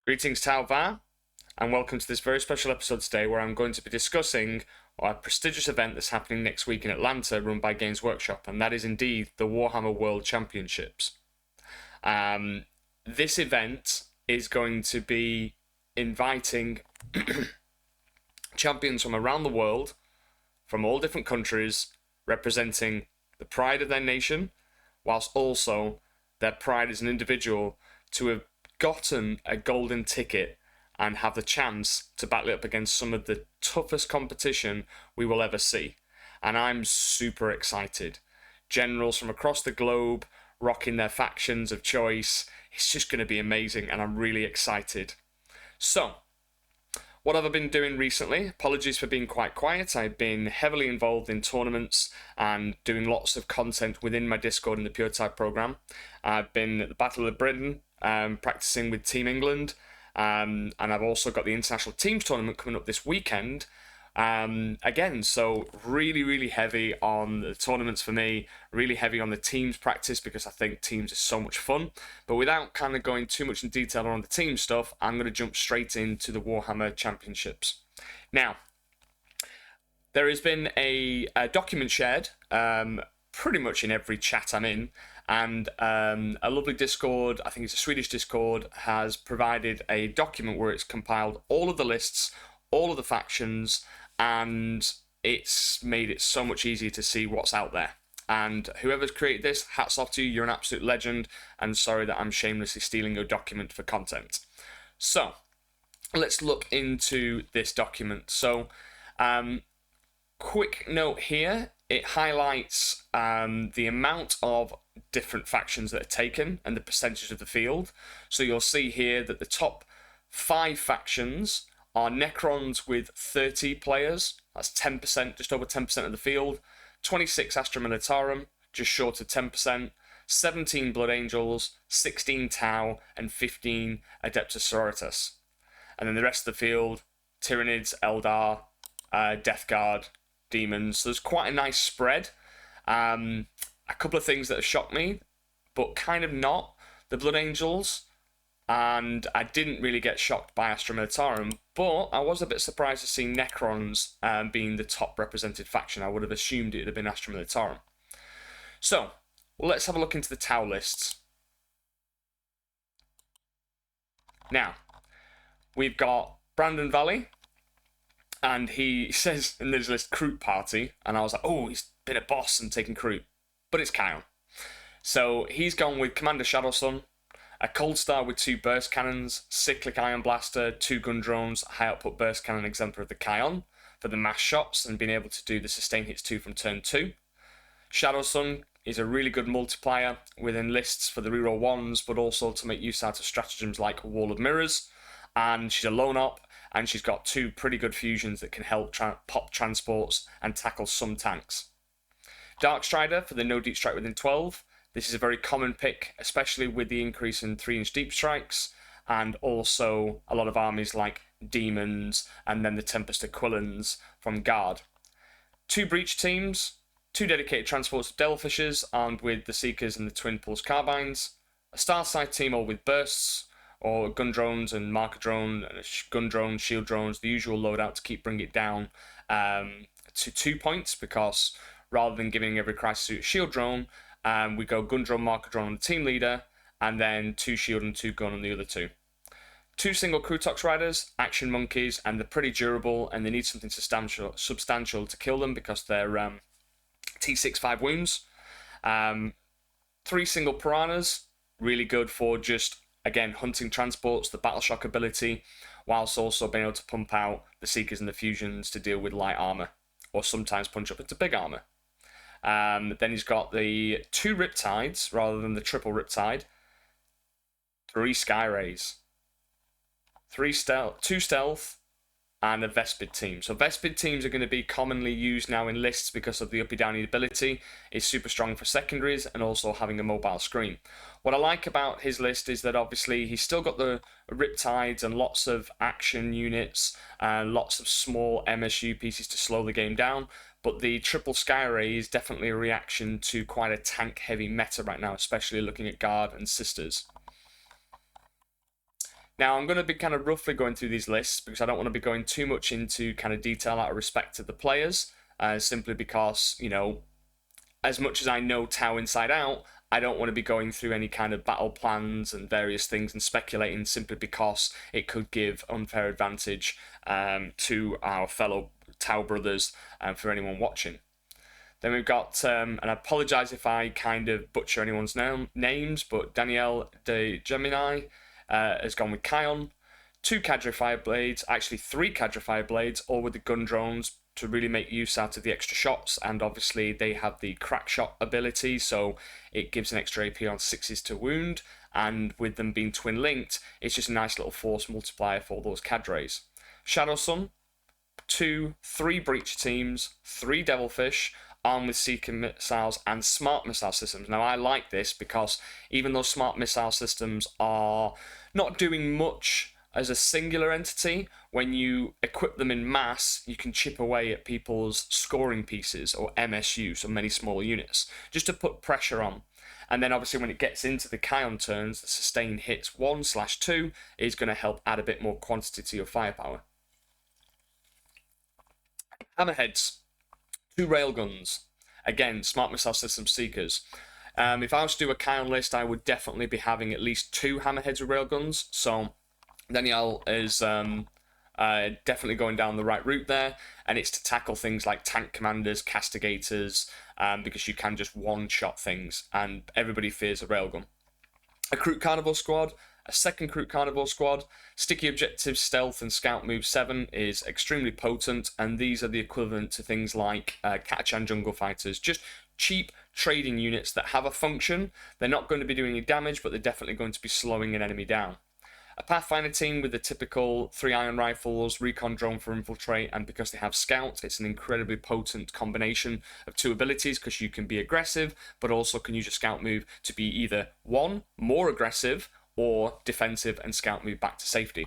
Greetings Tau'va, and welcome to this very special episode today where I'm going to be discussing a prestigious event that's happening next week in Atlanta run by Games Workshop, and that is indeed the Warhammer World Championships. This event is going to be inviting champions from around the world, from all different countries, representing the pride of their nation, whilst also their pride as an individual to have gotten a golden ticket and have the chance to battle it up against some of the toughest competition we will ever see. And I'm super excited. Generals from across the globe rocking their factions of choice. It's just going to be amazing, and I'm really excited. So, what have I been doing recently? Apologies for being quite quiet. I've been heavily involved in tournaments and doing lots of content within my Discord in the Puretide Program. I've been at the Battle of Britain, practicing with Team England, and I've also got the International Teams Tournament coming up this weekend. Again, so really heavy on the tournaments for me, really heavy on the teams practice because I think teams is so much fun. But without kind of going too much in detail on the team stuff, I'm going to jump straight into the Warhammer Championships. Now, there has been a document shared pretty much in every chat I'm in, and a lovely Discord, I think it's a Swedish Discord, has provided a document where it's compiled all of the lists, all of the factions, and it's made it so much easier to see what's out there. And whoever's created this, hats off to you, you're an absolute legend, and sorry that I'm shamelessly stealing your document for content. So, let's look into this document. So, quick note here, it highlights the amount of different factions that are taken and the percentage of the field. So you'll see here that the top 5 factions are Necrons with 30 players, that's 10%, just over 10% of the field, 26 Astra Militarum, just short of 10%, 17 Blood Angels, 16 Tau, and 15 Adeptus Sororitas. And then the rest of the field, Tyranids, Eldar, Death Guard, Demons. So there's quite a nice spread. A couple of things that have shocked me, but kind of not. The Blood Angels, and I didn't really get shocked by Astra Militarum, but I was a bit surprised to see Necrons being the top represented faction. I would have assumed it would have been Astra Militarum. So, let's have a look into the Tau lists. Now, we've got Brandon Valley, and he says in this list Croup Party, and I was like, oh, he's been a boss and taken Croup. But it's Kyle. So he's gone with Commander Shadowsun, a Cold Star with 2 burst cannons, Cyclic Ion Blaster, 2 gun drones, high output burst cannon exemplar of the Kion for the mass shots and being able to do the sustain hits 2 from turn 2. Shadowsun is a really good multiplier within lists for the reroll 1s, but also to make use out of stratagems like Wall of Mirrors. And she's a lone op, and she's got 2 pretty good fusions that can help pop transports and tackle some tanks. Dark Strider for the no deep strike within 12. This is a very common pick, especially with the increase in 3-inch deep strikes, and also a lot of armies like Demons, and then the Tempest Aquilans from Guard. 2 Breach teams, 2 dedicated transports of Devilfishes, armed with the Seekers and the Twin Pulse Carbines. A Starside team all with bursts, or gun drones and marker drone, gun drones, shield drones, the usual loadout to keep bringing it down to 2 points, because rather than giving every crisis suit a shield drone, we go gun drone, marker drone on the team leader, and then 2 shield and 2 gun on the other 2. 2 single Krutox riders, action monkeys, and they're pretty durable, and they need something substantial to kill them because they're T6 5 wounds. 3 single piranhas, really good for just, again, hunting transports, the battle shock ability, whilst also being able to pump out the Seekers and the Fusions to deal with light armor, or sometimes punch up into big armor. Then he's got the 2 Riptides, rather than the triple Riptide, 3 Skyrays, 2 Stealth, and a Vespid team. So Vespid teams are going to be commonly used now in lists because of the uppy downy ability. It's super strong for secondaries and also having a mobile screen. What I like about his list is that obviously he's still got the Riptides and lots of action units, lots of small MSU pieces to slow the game down, but the triple Skyray is definitely a reaction to quite a tank heavy meta right now, especially looking at Guard and Sisters. Now, I'm going to be kind of roughly going through these lists because I don't want to be going too much into kind of detail out of respect to the players, simply because, you know, as much as I know Tau inside out, I don't want to be going through any kind of battle plans and various things and speculating simply because it could give unfair advantage to our fellow Tau brothers for anyone watching. Then we've got, and I apologise if I kind of butcher anyone's names, but Danielle de Gemini has gone with Kion. 2 Cadre Fireblades, actually 3 Cadre Fireblades, all with the gun drones to really make use out of the extra shots, and obviously they have the crack shot ability, so it gives an extra AP on 6s to wound, and with them being twin linked, it's just a nice little force multiplier for those cadres. Shadow Sun, 3 Breacher teams, 3 Devilfish, armed with Seeker missiles and smart missile systems. Now, I like this because even though smart missile systems are not doing much as a singular entity, when you equip them in mass, you can chip away at people's scoring pieces, or MSU, so many small units, just to put pressure on. And then obviously when it gets into the Kion turns, the sustain hits 1/2 is going to help add a bit more quantity to your firepower. Hammerheads. 2 railguns. Again, smart missile system seekers. If I was to do a Kion list, I would definitely be having at least 2 hammerheads with railguns. So Danielle is definitely going down the right route there, and it's to tackle things like tank commanders, castigators, because you can just one-shot things, and everybody fears a railgun. A Crew Carnivore squad. A 2nd Crew Carnivore squad. Sticky objectives, stealth, and scout move 7 is extremely potent, and these are the equivalent to things like Catachan jungle fighters. Just cheap trading units that have a function. They're not going to be doing any damage, but they're definitely going to be slowing an enemy down. A Pathfinder team with the typical 3 iron rifles, recon drone for infiltrate, and because they have scout, it's an incredibly potent combination of 2 abilities, because you can be aggressive, but also can use your scout move to be either 1, more aggressive, or defensive and scout move back to safety.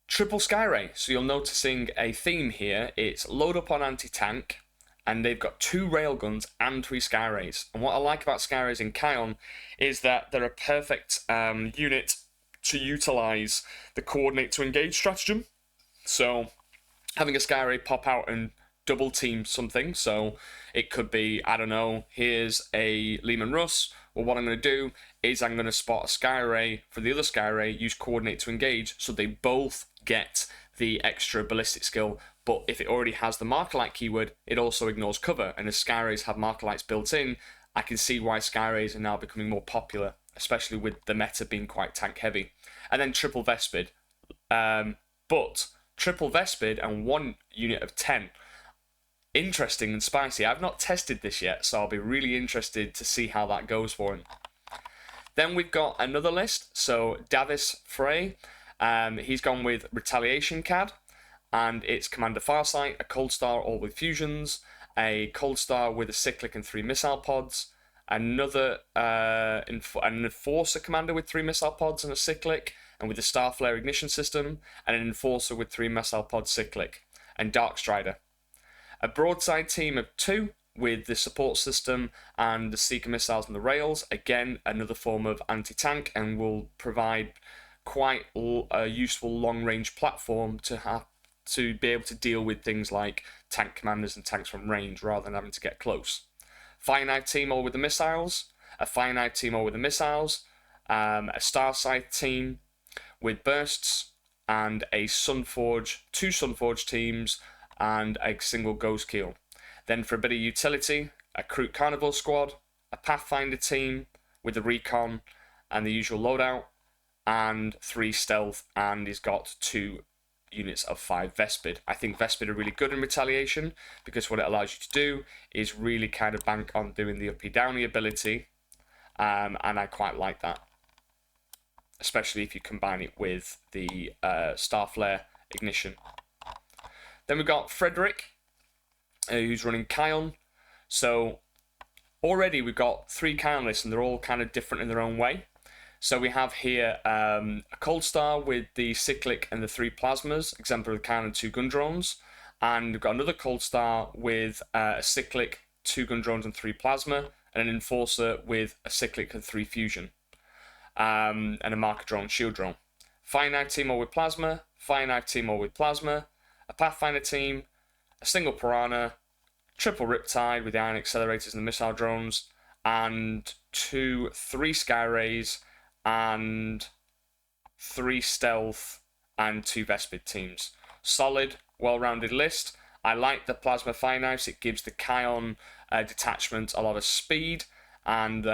Triple Skyray. So you're noticing a theme here. It's load up on anti-tank, and they've got 2 railguns and 3 Skyrays. And what I like about Skyrays in Kion is that they're a perfect unit to utilise the coordinate to engage stratagem. So having a Skyray pop out and double team something, so it could be, I don't know, here's a Lehman Russ. Well, what I'm going to do is I'm going to spot a Skyray for the other Skyray, use coordinate to engage, so they both get the extra ballistic skill. But if it already has the marker light keyword, it also ignores cover. And as Skyrays have marker lights built in, I can see why Skyrays are now becoming more popular, especially with the meta being quite tank heavy. And then triple Vespid. But triple Vespid and 1 unit of 10. Interesting and spicy. I've not tested this yet, so I'll be really interested to see how that goes for him. Then we've got another list. So Davis Frey, he's gone with Retaliation CAD, and it's Commander Farsight, a Cold Star all with fusions, a Cold Star with a Cyclic and 3 missile pods, another an Enforcer Commander with 3 missile pods and a Cyclic, and with a Starflare ignition system, and an Enforcer with 3 missile pods Cyclic, and Dark Strider. A broadside team of 2 with the support system and the Seeker missiles and the rails. Again, another form of anti-tank, and will provide quite a useful long-range platform to be able to deal with things like tank commanders and tanks from range rather than having to get close. Fire Knife team all with the missiles. A Fire Knife team all with the missiles. A Starside team with bursts, and a Sunforge, 2 Sunforge teams, and a single Ghost Keel. Then for a bit of utility, a Crew Carnivore squad, a Pathfinder team with the recon and the usual loadout, and 3 stealth, and he's got 2 units of 5 Vespid. I think Vespid are really good in retaliation, because what it allows you to do is really kind of bank on doing the uppy downy ability, and I quite like that, especially if you combine it with the Starflare ignition. Then we've got Frederick, who's running Kion. So already we've got 3 Kion lists, and they're all kind of different in their own way. So we have here a Cold Star with the Cyclic and the 3 Plasmas, exemplary Kion and 2 gun drones. And we've got another Cold Star with a Cyclic, 2 gun drones and 3 Plasma, and an Enforcer with a Cyclic and 3 Fusion. and a marker drone, shield drone. Fire knife team all with plasma, fire knife team all with plasma, a pathfinder team, a single piranha, triple riptide with the ion accelerators and the missile drones, and 3 sky rays, and 3 stealth, and 2 Vespid teams. Solid, well-rounded list. I like the plasma fire knives. It gives the Kion detachment a lot of speed, and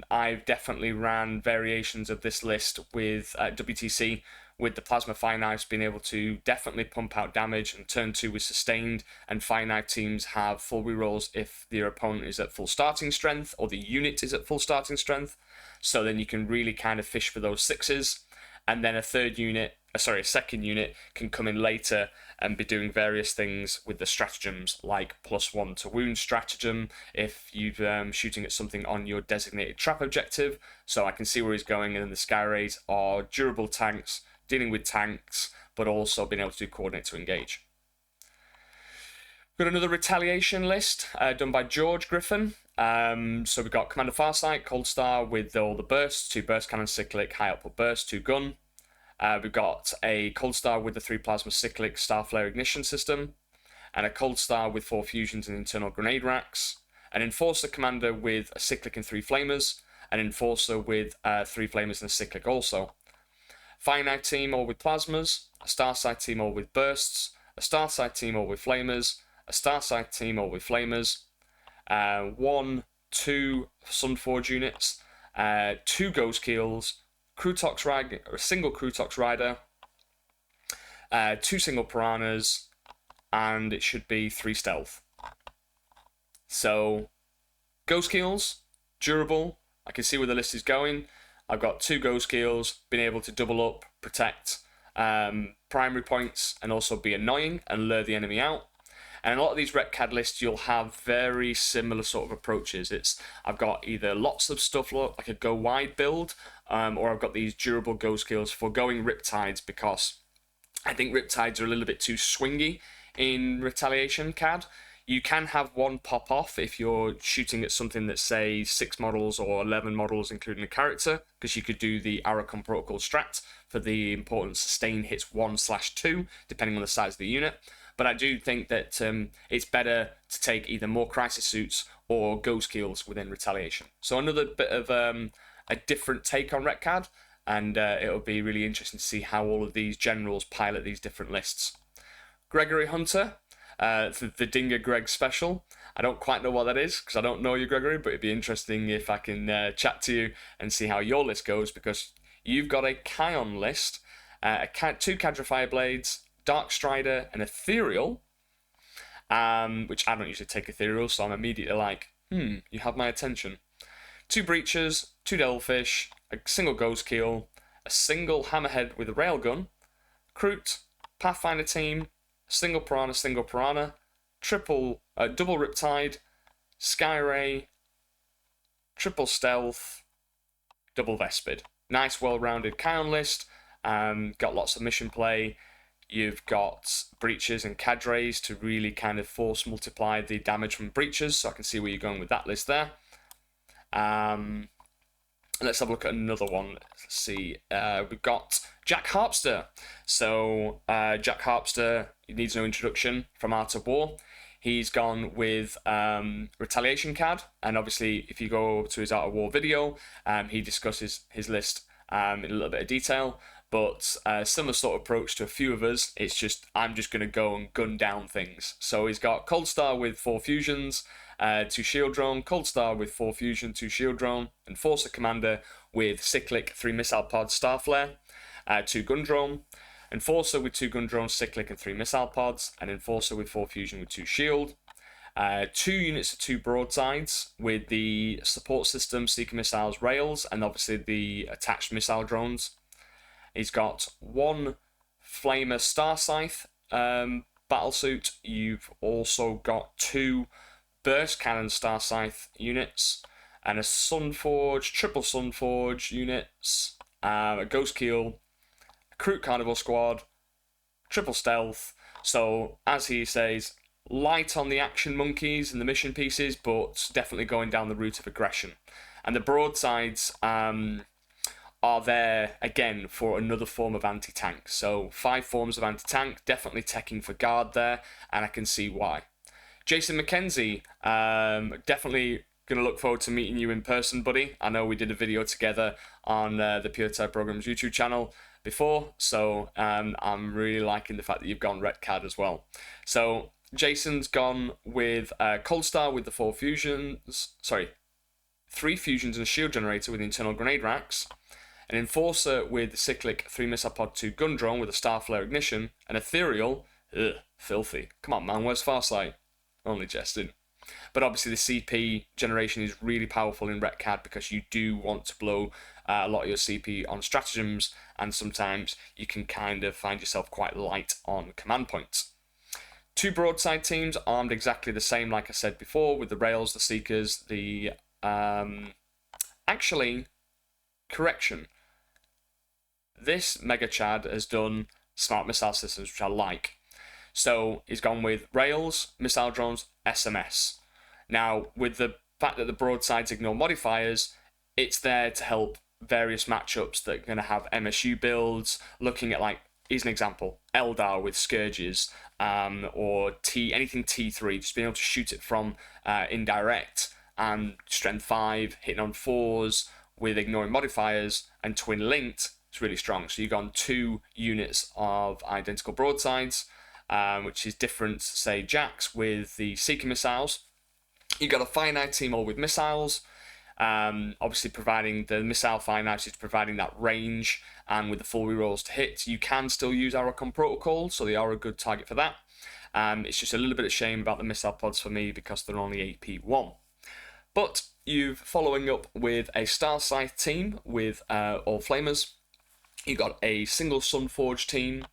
I've definitely ran variations of this list with WTC, with the plasma fire knives being able to definitely pump out damage, and turn 2 is sustained, and fire knife teams have full rerolls if your opponent is at full starting strength or the unit is at full starting strength. So then you can really kind of fish for those 6s, and then a second unit can come in later and be doing various things with the stratagems, like +1 to wound stratagem if you're shooting at something on your designated trap objective. So I can see where he's going, and then the sky rays are durable tanks, dealing with tanks, but also being able to do coordinate to engage. We've got another retaliation list done by George Griffin. So we've got Commander Farsight, Cold Star with all the bursts, 2 burst cannon cyclic, high output burst, 2 gun. We've got a Cold Star with the 3 plasma cyclic Starflare ignition system, and a Cold Star with 4 fusions and internal grenade racks, an Enforcer Commander with a cyclic and 3 flamers, an Enforcer with 3 flamers and a cyclic also. Fire Knife team all with plasmas, a Starsight team all with bursts, a Starsight team all with flamers, a Starsight team all with flamers, 1, 2 Sunforge units, 2 Ghost Keels, Crutox Rider, a single Crutox Rider, 2 single Piranhas, and it should be 3 stealth. So, Ghost Keels, durable. I can see where the list is going. I've got 2 Ghost Keels, being able to double up, protect primary points, and also be annoying and lure the enemy out. And in a lot of these RetCAD lists, you'll have very similar sort of approaches. I've got either lots of stuff like a go wide build, or I've got these durable Ghost Kills for going Riptides, because I think Riptides are a little bit too swingy in Retaliation CAD. You can have one pop off if you're shooting at something that's, say, 6 models or 11 models, including a character, because you could do the Aracon Protocol strat for the important sustain hits 1/2, depending on the size of the unit. But I do think that it's better to take either more Crisis Suits or Ghost Kills within Retaliation. So another bit of a different take on RetCAD, and it'll be really interesting to see how all of these generals pilot these different lists. Gregory Hunter, the Dinger Greg special. I don't quite know what that is, because I don't know you, Gregory, but it'd be interesting if I can chat to you and see how your list goes, because you've got a Kion list, 2 Cadre Fireblades, Dark Strider, and Ethereal, which I don't usually take Ethereal, so I'm immediately like, you have my attention. 2 Breachers, 2 Devilfish, a single Ghost Keel, a single Hammerhead with a Railgun, Kroot, Pathfinder team, single Piranha, double Riptide, Skyray, triple Stealth, double Vespid. Nice, well-rounded Kion list. Got lots of mission play. You've got breaches and cadres to really kind of force multiply the damage from breaches, so I can see where you're going with that list there. Let's have a look at another one. Let's see. We've got Jack Harpster. So Jack Harpster needs no introduction from Art of War. He's gone with Retaliation CAD, and obviously if you go to his Art of War video, he discusses his list in a little bit of detail. But similar sort of approach to a few of us. It's just, I'm just going to go and gun down things. So he's got Cold Star with 4 fusions, 2 shield drone, Cold Star with 4 fusion, 2 shield drone, Enforcer Commander with cyclic, 3 missile pods, Starflare, 2 gun drone, Enforcer with 2 gun drones, cyclic, and 3 missile pods, and Enforcer with 4 fusion with 2 shield. 2 units of 2 broadsides with the support system, Seeker missiles, rails, and obviously the attached missile drones. He's got 1 Flamer Star Scythe battlesuit. You've also got 2 Burst Cannon Star Scythe units, and a Sunforge, triple Sunforge units, a Ghost Keel, a Kroot Carnival Squad, triple Stealth. So, as he says, light on the action monkeys and the mission pieces, but definitely going down the route of aggression. And the broadsides are there again for another form of anti-tank. So 5 forms of anti-tank, definitely teching for guard there, and I can see why. Jason McKenzie, definitely going to look forward to meeting you in person, buddy. I know we did a video together on the Puretide Program's YouTube channel before, so I'm really liking the fact that you've gone Ret Cad as well. So Jason's gone with Cold Star with the 3 fusions and a shield generator with the internal grenade racks, an Enforcer with the cyclic 3 missile pod 2 gun drone with a Starflare ignition, an Ethereal, filthy. Come on, man, where's Farsight? Only jesting. But obviously the CP generation is really powerful in Ret Cad because you do want to blow a lot of your CP on stratagems, and sometimes you can kind of find yourself quite light on command points. 2 broadside teams armed exactly the same, like I said before, with the rails, the seekers, the actually, correction. This Mega Chad has done smart missile systems, which I like. So he's gone with rails, missile drones, SMS. Now, with the fact that the broadsides ignore modifiers, it's there to help various matchups that are going to have MSU builds, looking at, like, here's an example, Eldar with Scourges, or anything T3, just being able to shoot it from indirect, and strength 5, hitting on 4s with ignoring modifiers, and twin linked, it's really strong. So you've gone 2 units of identical broadsides, which is different, say, Jacks with the Seeker missiles. You've got a finite team all with missiles, obviously providing the missile finite is providing that range, and with the full rerolls to hit, you can still use Aurocon Protocol, so they are a good target for that. It's just a little bit of shame about the missile pods for me because they're only AP1. But you've following up with a Star Scythe team with all flamers. You've got a single Sunforge team.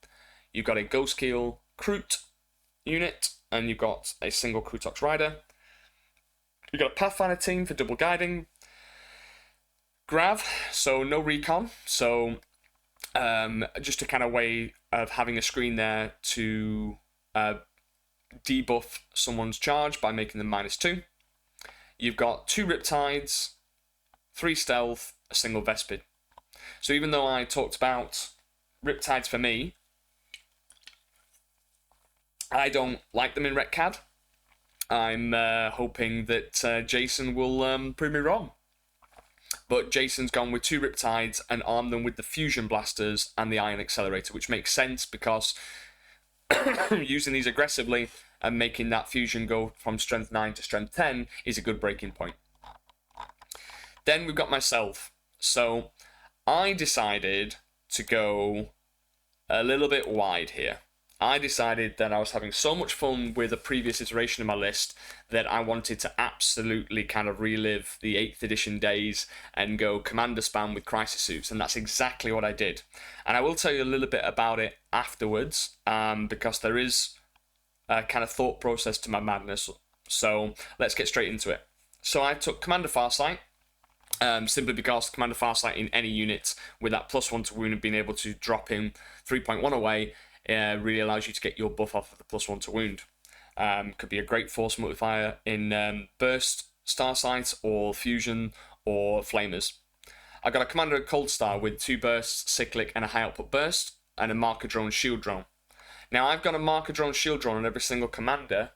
You've got a Ghostkeel Kroot unit, and you've got a single Krutox Rider. You've got a Pathfinder team for double guiding. Grav, so no recon, so just a kind of way of having a screen there to debuff someone's charge by making them -2. You've got 2 Riptides, 3 Stealth, a single Vespid. So even though I talked about Riptides for me, I don't like them in Ret Cad. I'm hoping that Jason will prove me wrong. But Jason's gone with 2 Riptides and armed them with the Fusion Blasters and the Ion Accelerator, which makes sense because using these aggressively and making that fusion go from strength 9 to strength 10 is a good breaking point. Then we've got myself. So I decided to go a little bit wide here. I decided that I was having so much fun with a previous iteration of my list that I wanted to absolutely kind of relive the 8th edition days and go commander spam with crisis suits, and that's exactly what I did. And I will tell you a little bit about it afterwards, because there is a kind of thought process to my madness. So let's get straight into it. So I took Commander Farsight, simply because Commander Farsight in any unit with that +1 to wound and being able to drop him 3.1 away really allows you to get your buff off of the +1 to wound. Could be a great force multiplier in Burst, Starsight, or Fusion, or Flamers. I got a Commander Cold Star with 2 bursts, cyclic, and a high output burst, and a Marker Drone Shield Drone. Now I've got a Marker Drone Shield Drone on every single commander,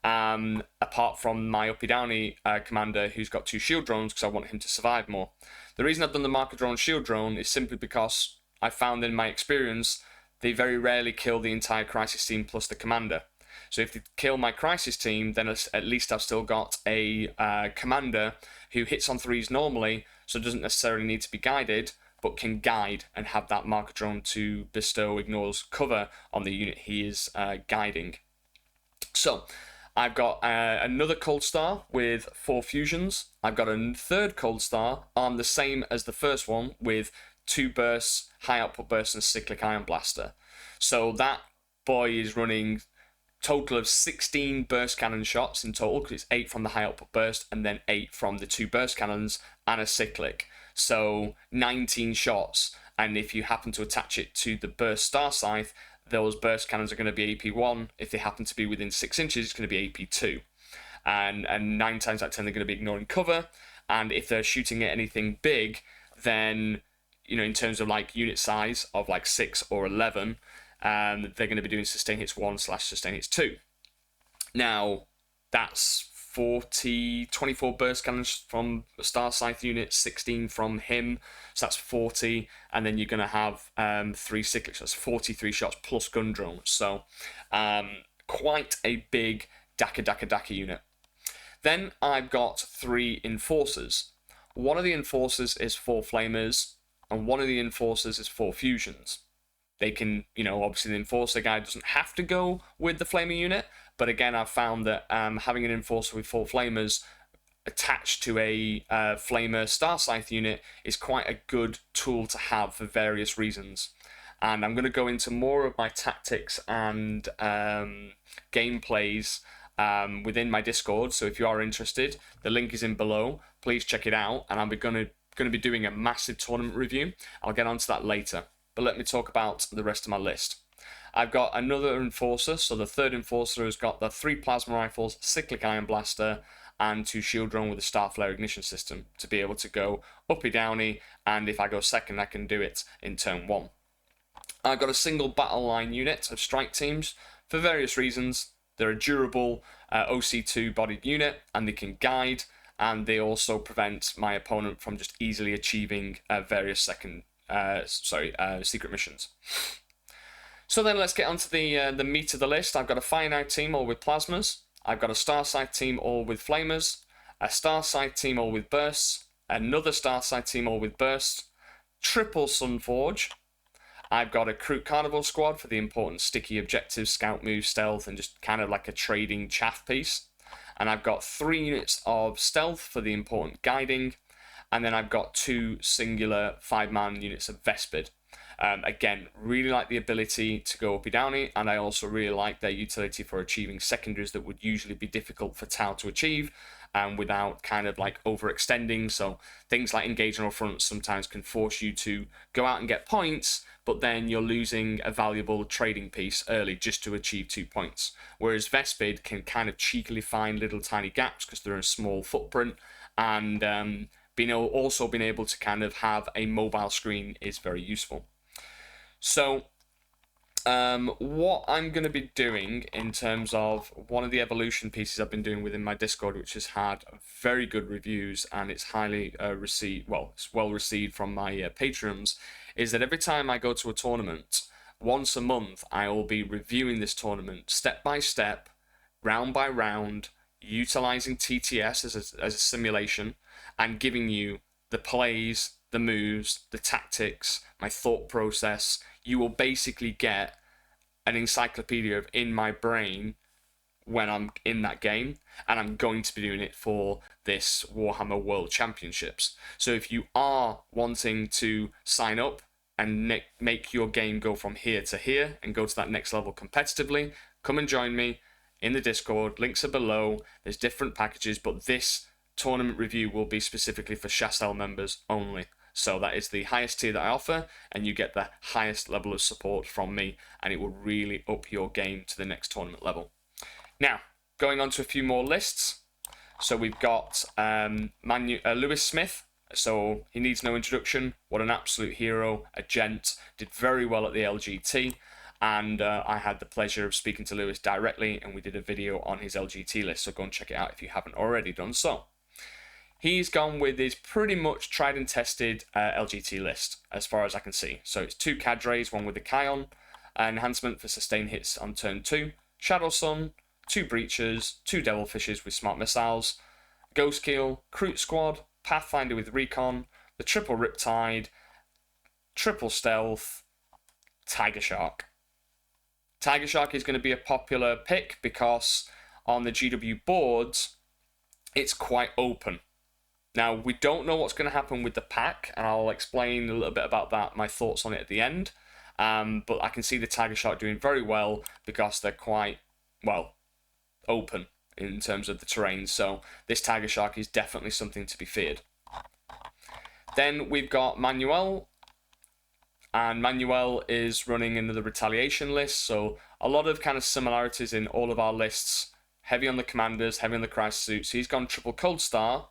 apart from my Uppy Downy commander who's got 2 Shield Drones because I want him to survive more. The reason I've done the Marker Drone Shield Drone is simply because I found in my experience they very rarely kill the entire Crisis team plus the commander. So if they kill my Crisis team, then at least I've still got a commander who hits on 3s normally, so doesn't necessarily need to be guided, but can guide and have that Marker Drone to bestow ignores cover on the unit he is guiding. So I've got another Cold Star with 4 fusions. I've got a 3rd Cold Star armed the same as the first one with 2 bursts, high output bursts, and cyclic ion blaster. So that boy is running total of 16 burst cannon shots in total, because it's 8 from the high output burst and then 8 from the 2 burst cannons and a cyclic. So 19 shots, and if you happen to attach it to the burst Star Scythe, those burst cannons are going to be AP1. If they happen to be within 6 inches, it's going to be AP2. And 9 times out of 10, they're going to be ignoring cover. And if they're shooting at anything big, then in terms of like unit size of like 6 or 11, they're going to be doing sustain hits 1/sustain hits 2. Now, that's 24 burst cannons from a Star Scythe unit, 16 from him, so that's 40, and then you're going to have 3 cyclics, so that's 43 shots plus gun drones, so quite a big Daka unit. Then I've got 3 enforcers. One of the enforcers is 4 flamers, and one of the enforcers is 4 fusions. They can, obviously the enforcer guy doesn't have to go with the flamer unit, but again, I've found that having an enforcer with 4 flamers attached to a flamer Star Scythe unit is quite a good tool to have for various reasons. And I'm going to go into more of my tactics and gameplays within my Discord, so if you are interested, the link is in below. Please check it out, and I'm going to be doing a massive tournament review. I'll get onto that later, but let me talk about the rest of my list. I've got another enforcer, so the 3rd enforcer has got the 3 plasma rifles, cyclic iron blaster, and 2 shield drone with a Starflare ignition system to be able to go uppy downy, and if I go second, I can do it in turn 1. I've got a single battle line unit of strike teams for various reasons. They're a durable OC2 bodied unit, and they can guide, and they also prevent my opponent from just easily achieving various secret missions. So then let's get onto the meat of the list. I've got a finite team all with plasmas. I've got a Star Scythe team all with flamers, a Star Scythe team all with bursts, another Star Scythe team all with bursts, triple Sunforge. I've got a Kroot Carnival squad for the important sticky objectives, scout moves, stealth, and just kind of like a trading chaff piece. And I've got 3 units of stealth for the important guiding. And then I've got 2 singular 5-man units of Vespid. Again, really like the ability to go uppy downy, and I also really like their utility for achieving secondaries that would usually be difficult for Tau to achieve, without kind of like overextending. So things like engage on all fronts sometimes can force you to go out and get points, but then you're losing a valuable trading piece early just to achieve 2 points. Whereas Vespid can kind of cheekily find little tiny gaps because they're a small footprint, and being able to kind of have a mobile screen is very useful. So what I'm going to be doing in terms of one of the evolution pieces I've been doing within my Discord, which has had very good reviews and it's highly it's well received from my patrons, is that every time I go to a tournament, once a month, I will be reviewing this tournament step by step, round by round, utilizing TTS as a simulation, and giving you the plays, the moves, the tactics, my thought process. You will basically get an encyclopedia of in my brain when I'm in that game, and I'm going to be doing it for this Warhammer World Championships. So if you are wanting to sign up and make your game go from here to here and go to that next level competitively, come and join me in the Discord. Links are below. There's different packages, but this tournament review will be specifically for Chastel members only. So that is the highest tier that I offer, and you get the highest level of support from me, and it will really up your game to the next tournament level. Now, going on to a few more lists. So we've got Lewis Smith. So he needs no introduction. What an absolute hero, a gent. Did very well at the LGT, and I had the pleasure of speaking to Lewis directly, and we did a video on his LGT list, so go and check it out if you haven't already done so. He's gone with his pretty much tried and tested LGT list, as far as I can see. So it's 2 cadres, one with the Kion, enhancement for sustain hits on turn 2, Shadow Sun, 2 breachers, 2 Devilfishes with smart missiles, Ghost Keel, Kroot Squad, Pathfinder with recon, the triple Riptide, triple stealth, Tiger Shark. Tiger Shark is going to be a popular pick because on the GW boards, it's quite open. Now, we don't know what's going to happen with the pack, and I'll explain a little bit about that, my thoughts on it at the end. But I can see the Tiger Shark doing very well because they're quite, open in terms of the terrain. So this Tiger Shark is definitely something to be feared. Then we've got Manuel, and Manuel is running another retaliation list. So a lot of kind of similarities in all of our lists. Heavy on the commanders, heavy on the crisis suits. He's gone triple Cold Star,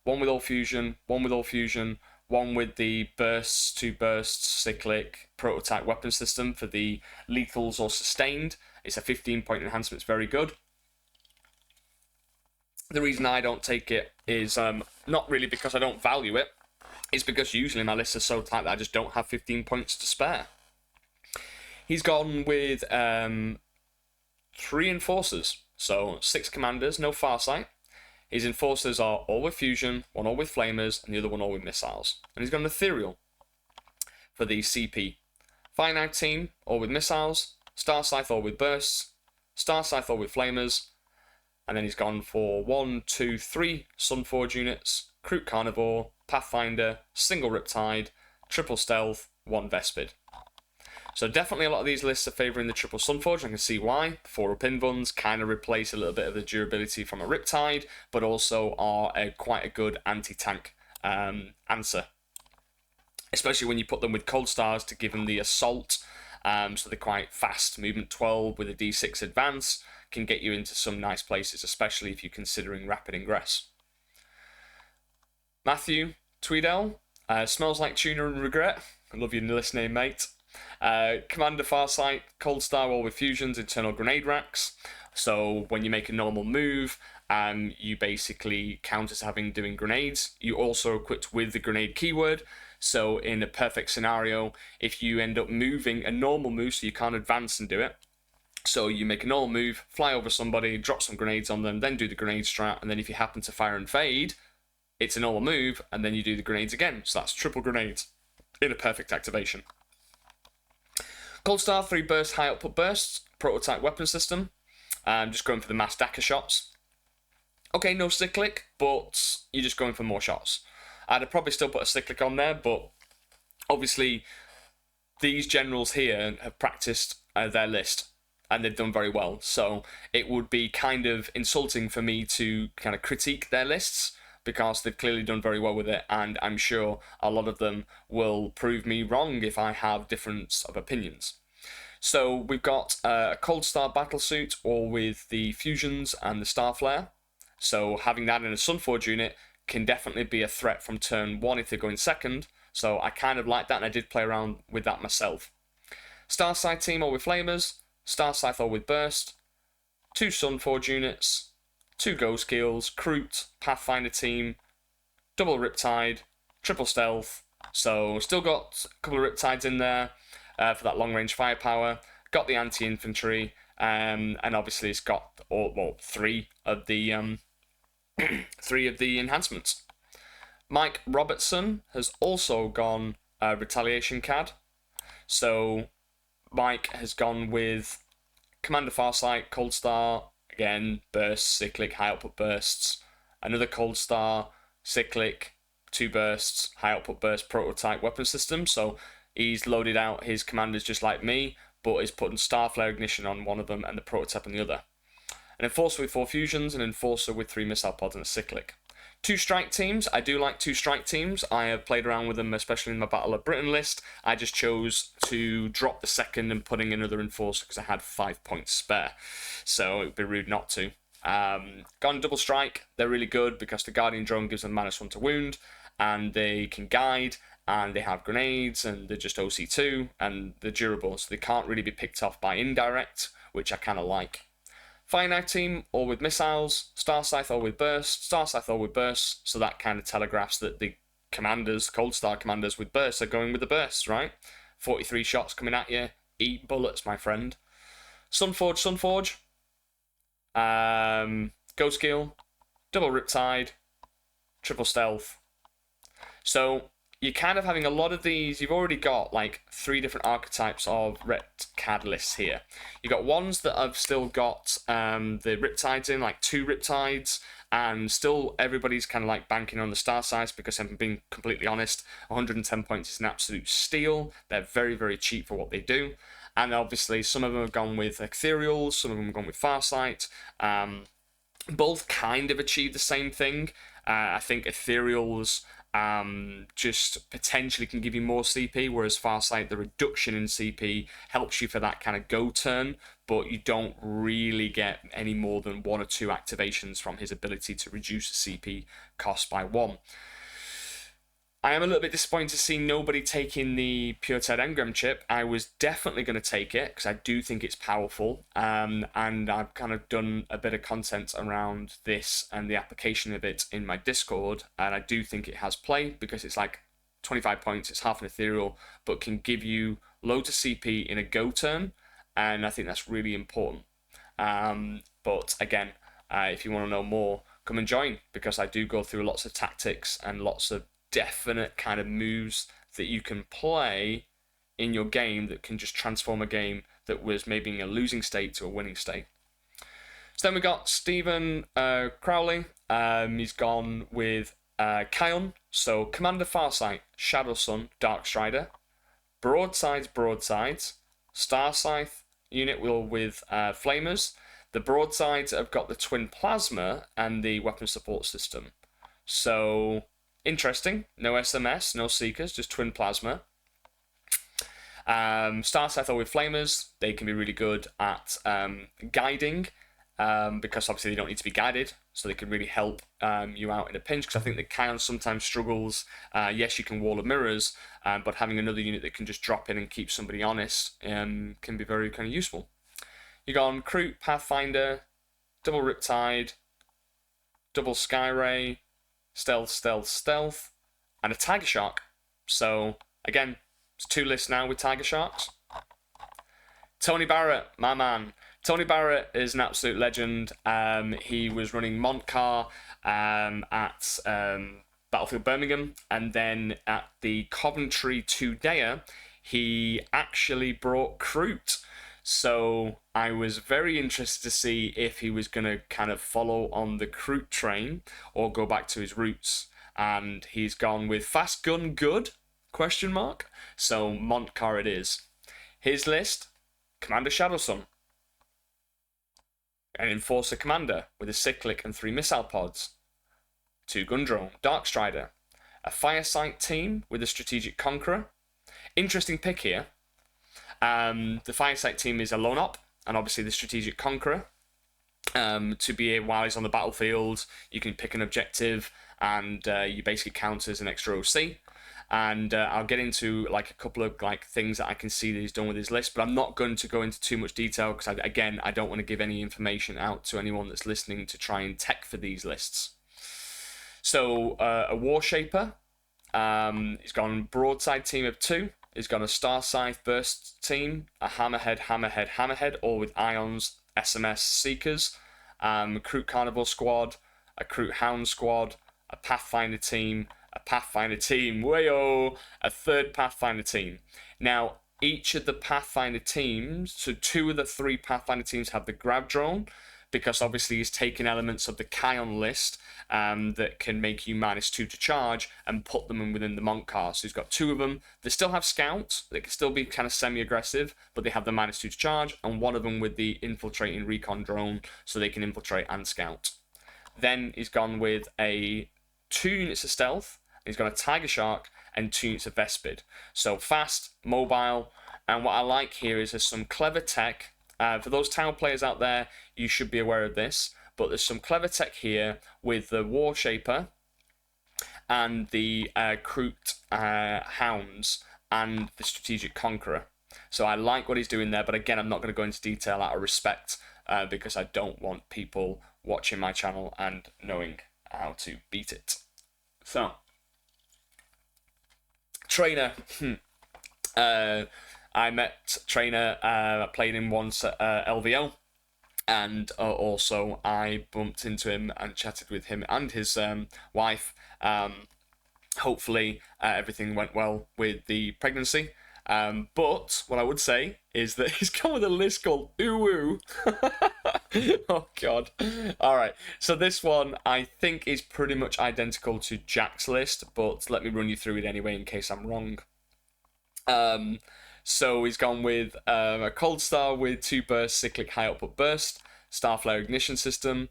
one with all fusion, one with all fusion, one with the bursts, 2 bursts, cyclic, prototype weapon system for the lethals or sustained. It's a 15-point enhancement, it's very good. The reason I don't take it is not really because I don't value it, it's because usually my lists are so tight that I just don't have 15 points to spare. He's gone with 3 enforcers, so 6 commanders, no Farsight. His enforcers are all with fusion, one all with flamers, and the other one all with missiles. And he's got an ethereal for the CP. Finite team, all with missiles. Star Scythe, all with bursts. Star Scythe, all with flamers. And then he's gone for 1, 2, 3 Sunforge units, Kroot Carnivore, Pathfinder, single Riptide, triple Stealth, 1 Vespid. So definitely a lot of these lists are favouring the triple Sunforge. I can see why. 4 up invuns kind of replace a little bit of the durability from a Riptide, but also are quite a good anti-tank answer. Especially when you put them with Cold Stars to give them the assault, so they're quite fast. Movement 12 with a D6 advance can get you into some nice places, especially if you're considering rapid ingress. Matthew Tweedell, smells like tuna and regret. I love your list name, mate. Commander Farsight, Cold Star all with fusions, internal grenade racks. So when you make a normal move, you basically count as doing grenades. You also equipped with the grenade keyword. So in a perfect scenario, if you end up moving a normal move, so you can't advance and do it. So you make a normal move, fly over somebody, drop some grenades on them, then do the grenade strat, and then if you happen to fire and fade, it's a normal move, and then you do the grenades again. So that's triple grenades in a perfect activation. Cold Star, 3 burst, high output bursts, prototype weapon system. Just going for the mass DACA shots. Okay, no cyclic, but you're just going for more shots. I'd probably still put a cyclic on there, but obviously these generals here have practiced their list, and they've done very well. So it would be kind of insulting for me to kind of critique their lists, because they've clearly done very well with it, and I'm sure a lot of them will prove me wrong if I have difference of opinions. So we've got a Cold Star battlesuit, all with the fusions and the Star Flare. So having that in a Sunforge unit can definitely be a threat from turn 1 if they're going second. So I kind of like that, and I did play around with that myself. Star Scythe team, all with flamers. Star Scythe, all with burst. 2 Sunforge units. 2 Ghost Kills, Kroot, Pathfinder team, double Riptide, triple Stealth. So still got a couple of Riptides in there for that long range firepower. Got the anti-infantry, and obviously it's got 3 of the 3 of the enhancements. Mike Robertson has also gone Retaliation CAD. So Mike has gone with Commander Farsight, Cold Star. Again, bursts, cyclic, high output bursts. Another Cold Star, cyclic, 2 bursts, high output burst prototype weapon system. So he's loaded out his commanders just like me, but is putting Star Flare ignition on one of them and the prototype on the other. An enforcer with 4 fusions, an enforcer with 3 missile pods, and a cyclic. 2 strike teams. I do like 2 strike teams. I have played around with them, especially in my Battle of Britain list. I just chose to drop the second and putting another enforcer because I had 5 points spare. So it would be rude not to. Gone double strike. They're really good because the Guardian Drone gives them -1 to wound, and they can guide, and they have grenades, and they're just OC2, and they're durable, so they can't really be picked off by indirect, which I kind of like. Finite team, all with missiles. Star Scythe, all with bursts. Star Scythe, all with bursts. So that kind of telegraphs that the commanders, Cold Star commanders with bursts, are going with the bursts, right? 43 shots coming at you. Eat bullets, my friend. Sunforge. Ghost Kill. Double Riptide. Triple Stealth. So you're kind of having a lot of these. You've already got like 3 different archetypes of Ret CAD lists here. You've got ones that have still got the Riptides in, like 2 Riptides, and still everybody's kind of like banking on the Star Size because, if I'm being completely honest, 110 points is an absolute steal. They're very, very cheap for what they do. And obviously some of them have gone with Ethereals, some of them have gone with Farsight. Both kind of achieve the same thing. I think Ethereals just potentially can give you more CP, whereas Farsight, the reduction in CP helps you for that kind of go turn, but you don't really get any more than 1 or 2 activations from his ability to reduce the CP cost by 1. I am a little bit disappointed to see nobody taking the Puretide Engram chip. I was definitely going to take it because I do think it's powerful, and I've kind of done a bit of content around this and the application of it in my Discord, and I do think it has play because it's like 25 points, it's half an ethereal, but can give you loads of CP in a go turn, and I think that's really important. But again, if you want to know more, come and join, because I do go through lots of tactics and lots of definite kind of moves that you can play in your game that can just transform a game that was maybe in a losing state to a winning state. So then we got Stephen Crowley. He's gone with Kion. So Commander Farsight, Shadow Sun, Dark Strider, Broadsides, Star Scythe unit with Flamers. The Broadsides have got the Twin Plasma and the Weapon Support System. So interesting. No SMS, no Seekers, just Twin Plasma. Star Scythe with Flamers. They can be really good at guiding, because obviously they don't need to be guided, so they can really help you out in a pinch, because I think that Kion sometimes struggles. Yes, you can Wall of Mirrors, but having another unit that can just drop in and keep somebody honest can be very kind of useful. You got on Kroot, Pathfinder, double Riptide, double Skyray, Stealth, and a Tiger Shark. So, again, it's 2 lists now with Tiger Sharks. Tony Barrett, my man. Tony Barrett is an absolute legend. He was running Montcar at Battlefield Birmingham, and then at the Coventry 2-dayer, he actually brought Kroot. So I was very interested to see if he was going to kind of follow on the Kroot train or go back to his roots. And he's gone with Fast Gun Good, ? So Montcar it is. His list, Commander Shadowsun, an Enforcer Commander with a Cyclic and 3 Missile Pods, 2 Gundrone, Dark Strider, a Firesight team with a Strategic Conqueror. Interesting pick here. The Firesight team is a lone op, and obviously the Strategic Conqueror. To be while he's on the battlefield, you can pick an objective, and you basically count as an extra OC. And I'll get into like a couple of like things that I can see that he's done with his list, but I'm not going to go into too much detail because I don't want to give any information out to anyone that's listening to try and tech for these lists. So a War Shaper, he's gone Broadside team of 2. He's got a Star Scythe Burst team, a Hammerhead, all with Ions, SMS Seekers, Kroot Carnival squad, a Kroot Hound squad, a Pathfinder team, a 3rd Pathfinder team. Now, each of the Pathfinder teams, so 2 of the 3 Pathfinder teams have the Grab Drone, because obviously he's taken elements of the Kion list that can make you -2 to charge and put them in within the Montcar. So he's got 2 of them. They still have Scouts. They can still be kind of semi-aggressive, but they have the -2 to charge, and 1 of them with the Infiltrating Recon Drone, so they can infiltrate and scout. Then he's gone with 2 units of Stealth. He's got a Tiger Shark and 2 units of Vespid. So fast, mobile, and what I like here is there's some clever tech. For those Tau players out there, you should be aware of this, but there's some clever tech here with the War Shaper and the Kroot Hounds and the Strategic Conqueror. So I like what he's doing there, but again, I'm not going to go into detail out of respect because I don't want people watching my channel and knowing how to beat it. So, Trainer. I met Trainer, I played him once at LVO, and also I bumped into him and chatted with him and his wife. Hopefully everything went well with the pregnancy. But what I would say is that he's come with a list called Uwu. Oh, God. All right. So this one, I think, is pretty much identical to Jack's list, but let me run you through it anyway in case I'm wrong. So he's gone with a Cold Star with 2 bursts, Cyclic High Output Burst, Starflare Ignition System,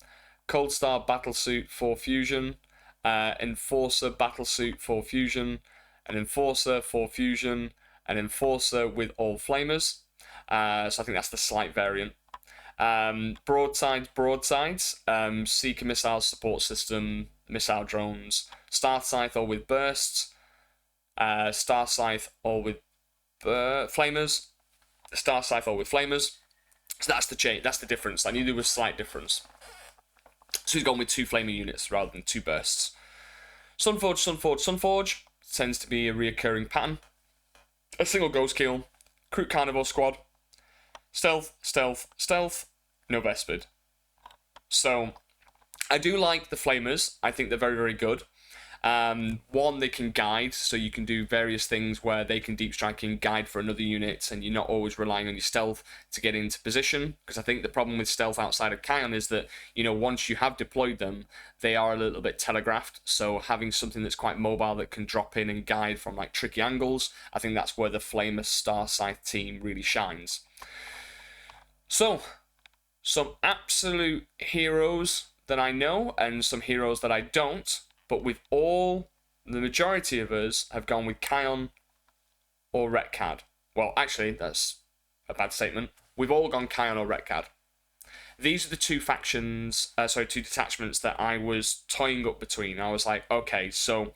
Cold Star Battlesuit 4 Fusion, Enforcer Battlesuit 4 Fusion, an Enforcer 4 Fusion, an Enforcer with all Flamers. So I think that's the slight variant. Broadsides, Seeker Missile Support System, Missile Drones, Star Scythe all with bursts, Star Scythe or with Flamers. Star Scythe or with Flamers. So that's the change. That's the difference. I knew there was a slight difference. So he's gone with 2 Flamer units rather than 2 bursts. Sunforge, Sunforge, Sunforge tends to be a reoccurring pattern. A single Ghost Kill, Kroot Carnivore Squad, Stealth, Stealth, Stealth, no Vespid. So I do like the Flamers. I think they're very, very good. One, they can guide, so you can do various things where they can deep strike and guide for another unit, and you're not always relying on your stealth to get into position. Because I think the problem with stealth outside of Kion is that, you know, once you have deployed them, they are a little bit telegraphed. So having something that's quite mobile that can drop in and guide from like tricky angles, I think that's where the Flamer Star Scythe team really shines. So, some absolute heroes that I know and some heroes that I don't. But the majority of us have gone with Kion or Retcad. Well, actually, that's a bad statement. We've all gone Kion or Retcad. These are the 2 factions, 2 detachments that I was toying up between. I was like, okay, so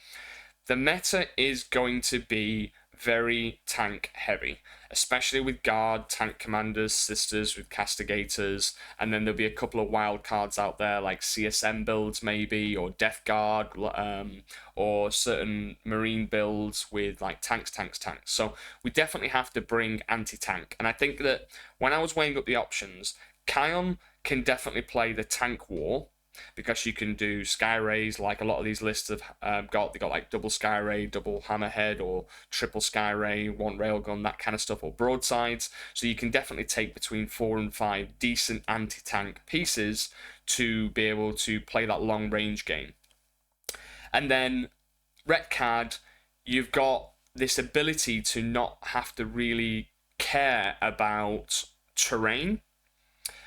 the meta is going to be very tank heavy, especially with guard, tank commanders, sisters with castigators, and then there'll be a couple of wild cards out there like CSM builds maybe, or Death Guard, or certain marine builds with like tanks. So we definitely have to bring anti-tank, and I think that when I was weighing up the options, Kion can definitely play the tank war, because you can do Sky Rays like a lot of these lists have got. They got like double Sky Ray, double Hammerhead, or triple Sky Ray, 1 Railgun, that kind of stuff, or broadsides. So you can definitely take between 4 and 5 decent anti-tank pieces to be able to play that long range game. And then Retcad, you've got this ability to not have to really care about terrain.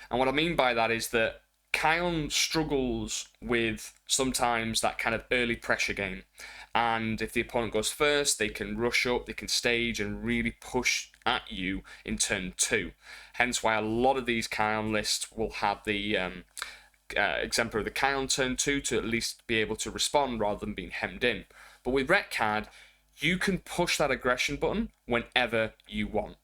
And what I mean by that is that Kion struggles with sometimes that kind of early pressure game. And if the opponent goes first, they can rush up, they can stage and really push at you in turn 2. Hence why a lot of these Kion lists will have the exemplar of the Kion turn 2 to at least be able to respond rather than being hemmed in. But with Retcad, you can push that aggression button whenever you want.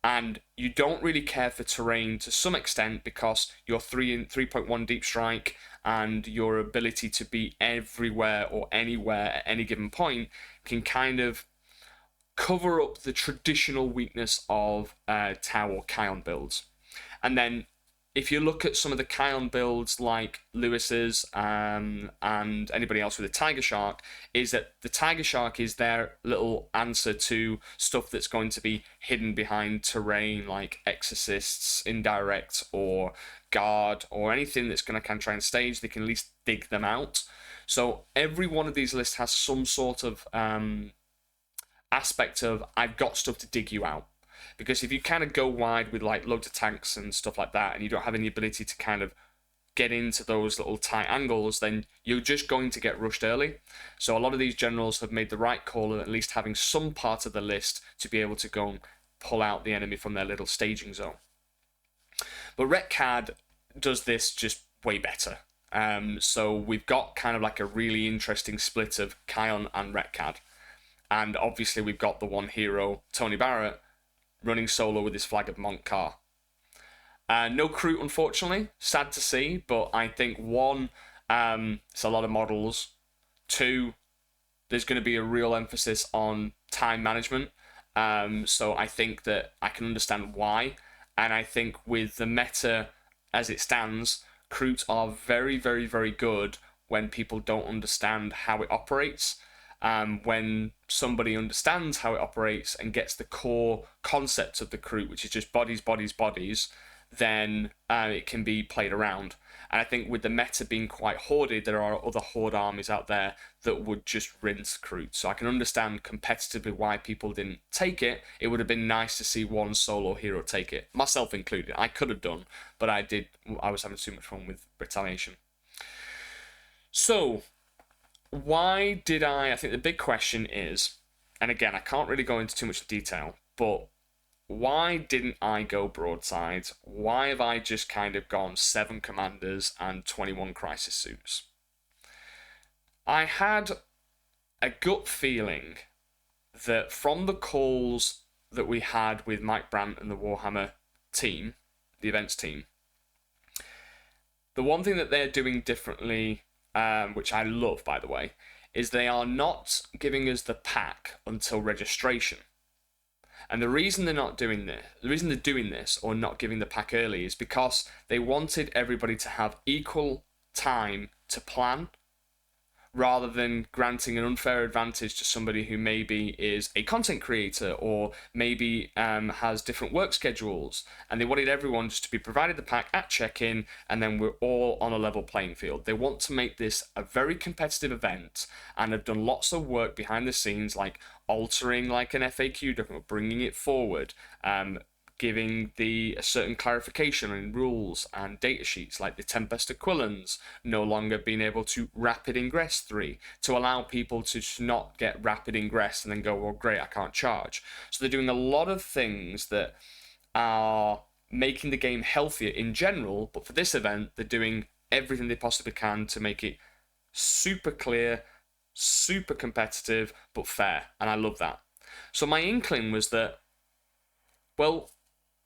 And you don't really care for terrain to some extent because your 3.1 deep strike and your ability to be everywhere or anywhere at any given point can kind of cover up the traditional weakness of Tau or Kion builds. And then if you look at some of the Kion builds like Lewis's and anybody else with a Tiger Shark, is that the Tiger Shark is their little answer to stuff that's going to be hidden behind terrain like Exorcists, Indirect, or Guard, or anything that's going to kind of try and stage. They can at least dig them out. So every one of these lists has some sort of aspect of, I've got stuff to dig you out. Because if you kind of go wide with like loads of tanks and stuff like that, and you don't have any ability to kind of get into those little tight angles, then you're just going to get rushed early. So a lot of these generals have made the right call of at least having some part of the list to be able to go and pull out the enemy from their little staging zone. But Retcad does this just way better. So we've got kind of like a really interesting split of Kion and Retcad. And obviously we've got the one hero, Tony Barrett, running solo with his flag of Montcar. No Kroot, unfortunately. Sad to see, but I think 1, it's a lot of models. 2, there's going to be a real emphasis on time management. So I think that I can understand why. And I think with the meta as it stands, Kroot are very, very, very good when people don't understand how it operates. When somebody understands how it operates and gets the core concept of the Kroot, which is just bodies, then it can be played around. And I think with the meta being quite hoarded, there are other horde armies out there that would just rinse Kroot. So I can understand competitively why people didn't take it. It would have been nice to see one solo hero take it, myself included. I could have done, but I was having too much fun with Retaliation. So why did I think the big question is, and again, I can't really go into too much detail, but why didn't I go broadsides? Why have I just kind of gone 7 commanders and 21 crisis suits? I had a gut feeling that from the calls that we had with Mike Brandt and the Warhammer team, the events team, the one thing that they're doing differently, which I love, by the way, is they are not giving us the pack until registration. And the reason they're doing this or not giving the pack early is because they wanted everybody to have equal time to plan, rather than granting an unfair advantage to somebody who maybe is a content creator or maybe has different work schedules. And they wanted everyone just to be provided the pack at check-in, and then we're all on a level playing field. They want to make this a very competitive event, and have done lots of work behind the scenes, like altering like an FAQ document, bringing it forward, giving a certain clarification in rules and data sheets, like the Tempest Aquilans no longer being able to rapid ingress 3, to allow people to not get rapid ingress and then go, well, great, I can't charge. So they're doing a lot of things that are making the game healthier in general, but for this event, they're doing everything they possibly can to make it super clear, super competitive, but fair, and I love that. So my inkling was that, well,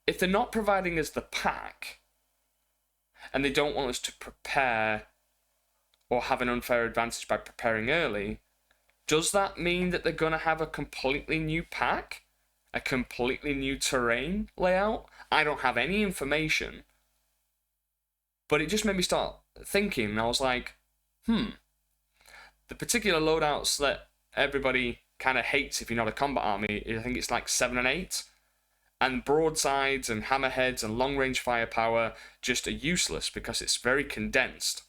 if they're not providing us the pack, and they don't want us to prepare or have an unfair advantage by preparing early, does that mean that they're going to have a completely new pack? A completely new terrain layout? I don't have any information. But it just made me start thinking, and I was like, the particular loadouts that everybody kind of hates if you're not a combat army, I think it's like 7 and 8. And broadsides and hammerheads and long-range firepower just are useless because it's very condensed.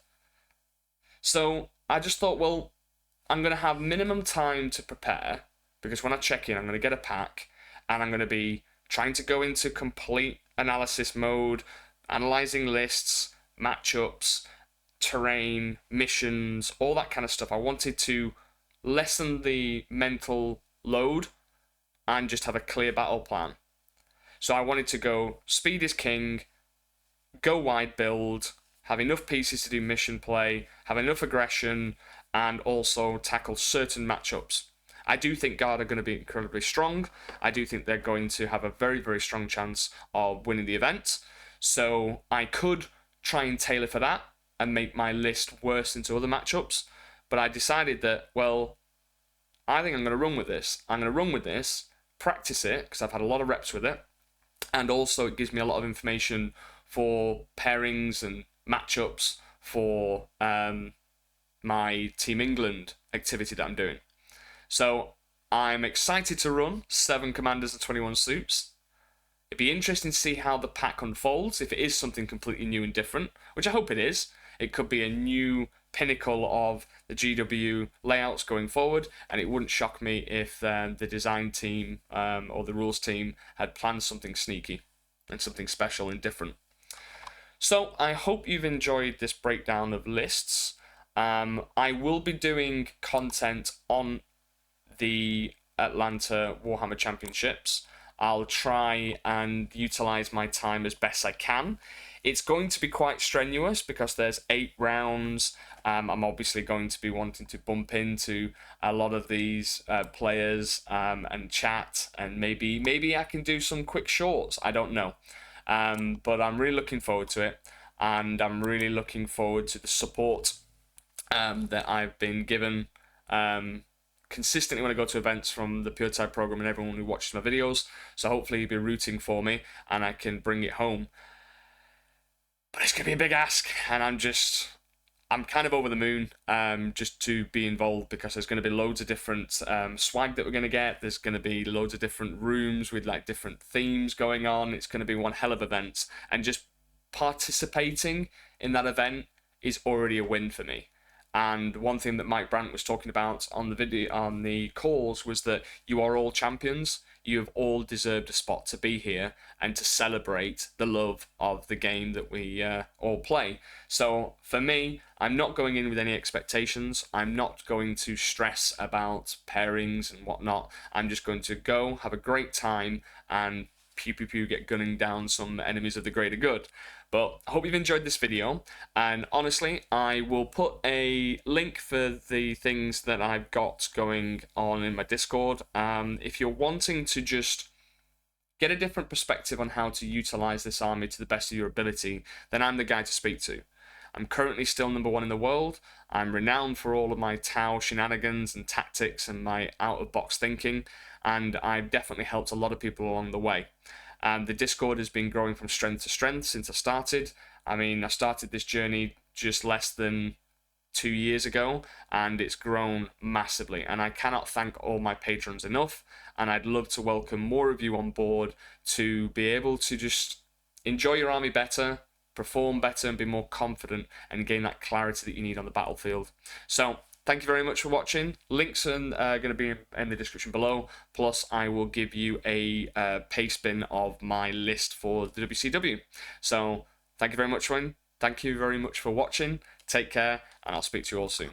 So I just thought, well, I'm going to have minimum time to prepare, because when I check in, I'm going to get a pack, and I'm going to be trying to go into complete analysis mode, analysing lists, matchups, terrain, missions, all that kind of stuff. I wanted to lessen the mental load and just have a clear battle plan. So I wanted to go speed is king, go wide build, have enough pieces to do mission play, have enough aggression, and also tackle certain matchups. I do think Guard are going to be incredibly strong. I do think they're going to have a very, very strong chance of winning the event. So I could try and tailor for that and make my list worse into other matchups. But I decided that, well, I think I'm going to run with this. I'm going to run with this, practice it, because I've had a lot of reps with it. And also it gives me a lot of information for pairings and matchups for my Team England activity that I'm doing. So I'm excited to run 7 commanders and 21 suits. It'd be interesting to see how the pack unfolds, if it is something completely new and different, which I hope it is. It could be a new pinnacle of the GW layouts going forward, and it wouldn't shock me if the design team or the rules team had planned something sneaky and something special and different. So I hope you've enjoyed this breakdown of lists. I will be doing content on the Atlanta Warhammer Championships. I'll try and utilize my time as best I can. It's going to be quite strenuous because there's 8 rounds. I'm obviously going to be wanting to bump into a lot of these players and chat, and maybe I can do some quick shorts. I don't know. But I'm really looking forward to it, and I'm really looking forward to the support that I've been given consistently when I go to events from the Puretide Program and everyone who watches my videos. So hopefully you'll be rooting for me and I can bring it home. But it's going to be a big ask, and I'm kind of over the moon just to be involved, because there's going to be loads of different swag that we're going to get. There's going to be loads of different rooms with like different themes going on. It's going to be one hell of event, and just participating in that event is already a win for me. And one thing that Mike Brandt was talking about on the calls was that you are all champions. You have all deserved a spot to be here and to celebrate the love of the game that we all play. So for me, I'm not going in with any expectations. I'm not going to stress about pairings and whatnot. I'm just going to go, have a great time, and pew pew pew get gunning down some enemies of the greater good. But I hope you've enjoyed this video, and honestly, I will put a link for the things that I've got going on in my Discord. If you're wanting to just get a different perspective on how to utilize this army to the best of your ability, then I'm the guy to speak to. I'm currently still #1 in the world. I'm renowned for all of my Tau shenanigans and tactics and my out-of-box thinking, and I've definitely helped a lot of people along the way. The Discord has been growing from strength to strength since I started. I mean, I started this journey just less than 2 years ago, and it's grown massively, and I cannot thank all my patrons enough, and I'd love to welcome more of you on board to be able to just enjoy your army better, perform better, and be more confident and gain that clarity that you need on the battlefield. So thank you very much for watching. Links are going to be in the description below. Plus, I will give you a paste bin of my list for the WCW. So, thank you very much for watching. Take care, and I'll speak to you all soon.